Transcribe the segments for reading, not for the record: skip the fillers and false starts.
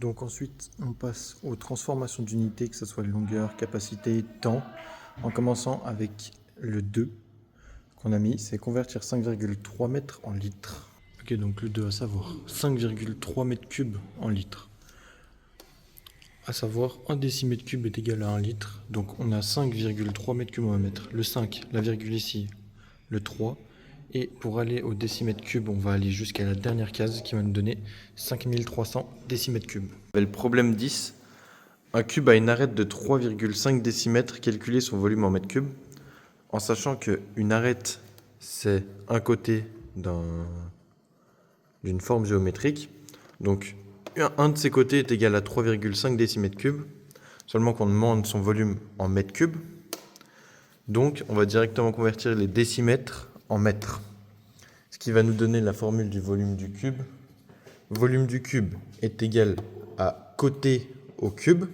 Donc ensuite, on passe aux transformations d'unités, que ce soit longueur, capacité, temps, en commençant avec le 2 qu'on a mis, c'est convertir 5,3 mètres en litres. Ok, donc le 2 à savoir 5,3 mètres cubes en litres. À savoir, 1 décimètre cube est égal à 1 litre, donc on a 5,3 mètres cubes on va mettre. Le 5, la virgule ici, le 3. Et pour aller au décimètre cube, on va aller jusqu'à la dernière case qui va nous donner 5300 décimètres cubes. Le problème 10, un cube a une arête de 3,5 décimètres, calculer son volume en mètres cubes, en sachant qu'une arête, c'est un côté d'une forme géométrique. Donc, un de ces côtés est égal à 3,5 décimètres cubes, seulement qu'on demande son volume en mètres cubes. Donc, on va directement convertir les décimètres en mètres, ce qui va nous donner la formule du volume du cube. Volume du cube est égal à côté au cube,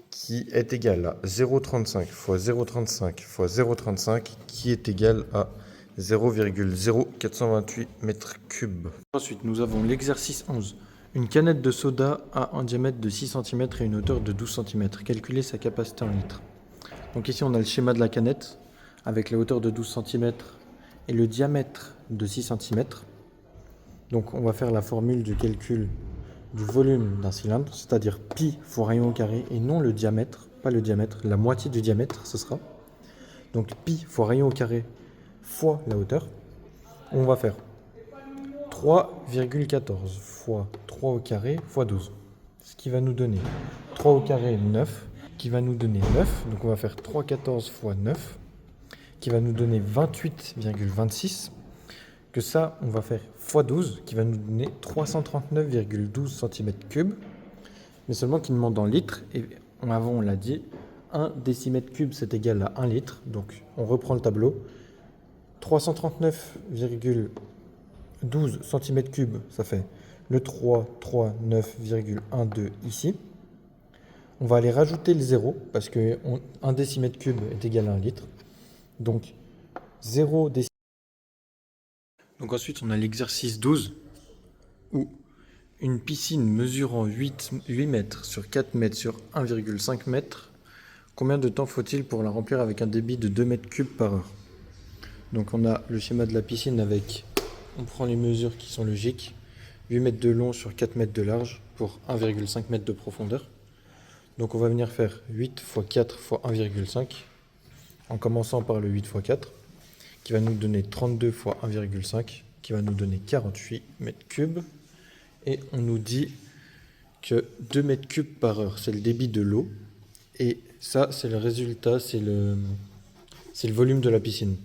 qui est égal à 0,35 fois 0,35 fois 0,35, qui est égal à 0,0428 mètres cubes. Ensuite, nous avons l'exercice 11. Une canette de soda a un diamètre de 6 cm et une hauteur de 12 cm. Calculez sa capacité en litres. Donc ici, on a le schéma de la canette avec la hauteur de 12 cm et le diamètre de 6 cm. Donc on va faire la formule du calcul du volume d'un cylindre, c'est-à-dire pi fois rayon au carré et non le diamètre, pas le diamètre, la moitié du diamètre ce sera. Donc pi fois rayon au carré fois la hauteur. On va faire 3,14 fois 3 au carré fois 12, ce qui va nous donner 3 au carré 9, qui va nous donner 9, donc on va faire 3,14 fois 9, qui va nous donner 28,26, que ça, on va faire x 12, qui va nous donner 339,12 cm3, mais seulement qui demande en litres, et avant on l'a dit, 1 décimètre cube c'est égal à 1 litre, donc on reprend le tableau, 339,12 cm3, ça fait le 339,12 ici. On va aller rajouter le 0, parce que 1 décimètre cube est égal à 1 litre, donc 0 décimètre. Donc ensuite, on a l'exercice 12, où une piscine mesurant 8 mètres sur 4 mètres sur 1,5 mètre, combien de temps faut-il pour la remplir avec un débit de 2 mètres cubes par heure? Donc on a le schéma de la piscine avec, on prend les mesures qui sont logiques, 8 mètres de long sur 4 mètres de large pour 1,5 mètre de profondeur. Donc on va venir faire 8 fois 4 fois 1,5, en commençant par le 8 fois 4, qui va nous donner 32 fois 1,5, qui va nous donner 48 mètres cubes. Et on nous dit que 2 mètres cubes par heure, c'est le débit de l'eau. Et ça, c'est le résultat, c'est le volume de la piscine.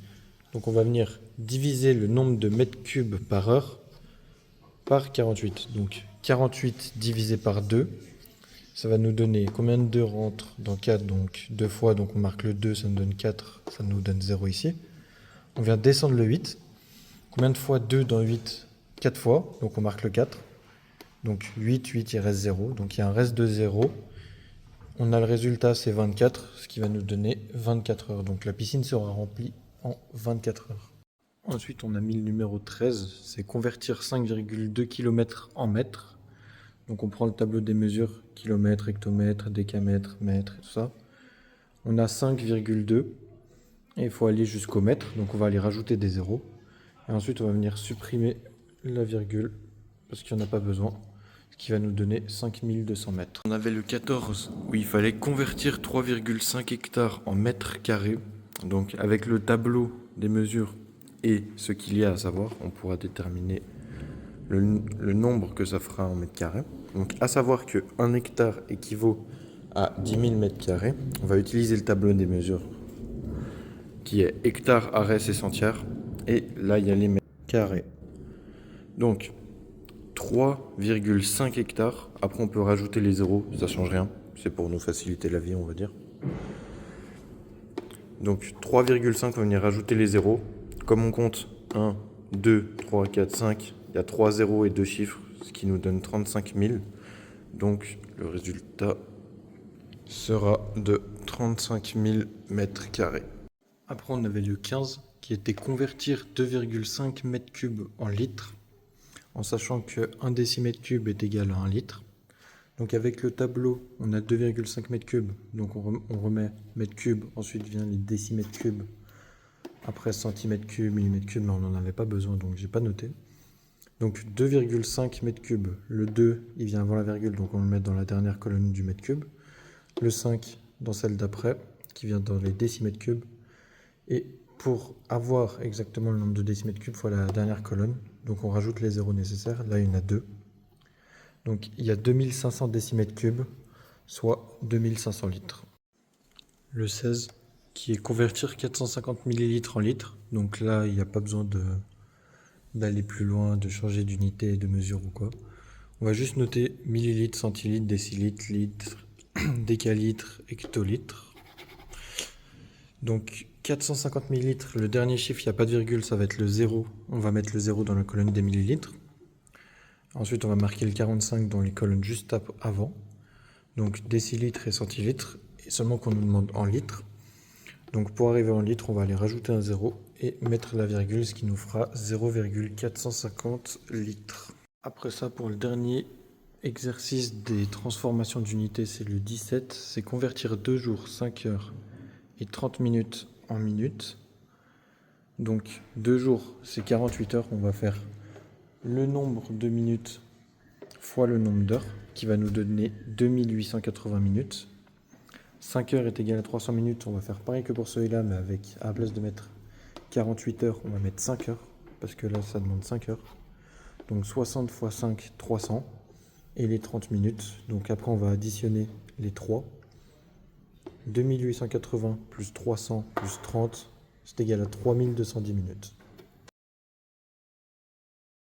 Donc on va venir diviser le nombre de mètres cubes par heure par 48. Donc 48 divisé par 2, ça va nous donner combien de 2 rentre dans 4, donc 2 fois, donc on marque le 2, ça nous donne 4, ça nous donne 0 ici. On vient descendre le 8. Combien de fois 2 dans 8? 4 fois, donc on marque le 4. Donc 8, 8, il reste 0, donc il y a un reste de 0. On a le résultat, c'est 24, ce qui va nous donner 24 heures. Donc la piscine sera remplie en 24 heures. Ensuite, on a mis le numéro 13, c'est convertir 5,2 km en mètres. Donc on prend le tableau des mesures, kilomètres, hectomètres, décamètres, mètres, et tout ça. On a 5,2, et il faut aller jusqu'au mètre, donc on va aller rajouter des zéros. Et ensuite, on va venir supprimer la virgule, parce qu'il n'y en a pas besoin, ce qui va nous donner 5200 mètres. On avait le 14, où il fallait convertir 3,5 hectares en mètres carrés. Donc avec le tableau des mesures et ce qu'il y a à savoir, on pourra déterminer le nombre que ça fera en mètres carrés. Donc à savoir que 1 hectare équivaut à 10 000 mètres carrés. On va utiliser le tableau des mesures qui est hectare, arès et centières. Et là, il y a les mètres carrés. Donc 3,5 hectares. Après, on peut rajouter les zéros, ça change rien. C'est pour nous faciliter la vie, on va dire. Donc 3,5, on va venir rajouter les zéros. Comme on compte 1, 2, 3, 4, 5, il y a 3 zéros et 2 chiffres, ce qui nous donne 35 000. Donc le résultat sera de 35 000 mètres carrés. Après, on avait le 15 qui était convertir 2,5 mètres cubes en litres. en sachant que 1 décimètre cube est égal à 1 litre. Donc avec le tableau, on a 2,5 mètres cubes, donc on remet mètre cube, ensuite vient les décimètres cubes, après centimètres cubes, millimètres cubes, mais on n'en avait pas besoin, donc j'ai pas noté. Donc 2,5 mètres cubes, le 2 il vient avant la virgule, donc on le met dans la dernière colonne du mètre cube, le 5 dans celle d'après, qui vient dans les décimètres cubes, et pour avoir exactement le nombre de décimètres cubes, il faut la dernière colonne, donc on rajoute les zéros nécessaires, là il y en a 2. Donc il y a 2500 décimètres cubes, soit 2500 litres. Le 16, qui est convertir 450 millilitres en litres. Donc là, il n'y a pas besoin d'aller plus loin, de changer d'unité de mesure ou quoi. On va juste noter millilitres, centilitres, décilitres, litres, décalitres, hectolitres. Donc 450 millilitres, le dernier chiffre, il n'y a pas de virgule, ça va être le 0. On va mettre le 0 dans la colonne des millilitres. Ensuite, on va marquer le 45 dans les colonnes juste avant. Donc décilitres et centilitres, et seulement qu'on nous demande en litres. Donc pour arriver en litres, on va aller rajouter un 0 et mettre la virgule, ce qui nous fera 0,450 litres. Après ça, pour le dernier exercice des transformations d'unités, c'est le 17. C'est convertir 2 jours, 5 heures et 30 minutes en minutes. Donc 2 jours, c'est 48 heures. On va faire le nombre de minutes fois le nombre d'heures, qui va nous donner 2880 minutes. 5 heures est égal à 300 minutes, on va faire pareil que pour celui-là, mais avec, à la place de mettre 48 heures, on va mettre 5 heures, parce que là, ça demande 5 heures. Donc 60 x 5, 300, et les 30 minutes. Donc après, on va additionner les 3. 2880 plus 300 plus 30, c'est égal à 3210 minutes.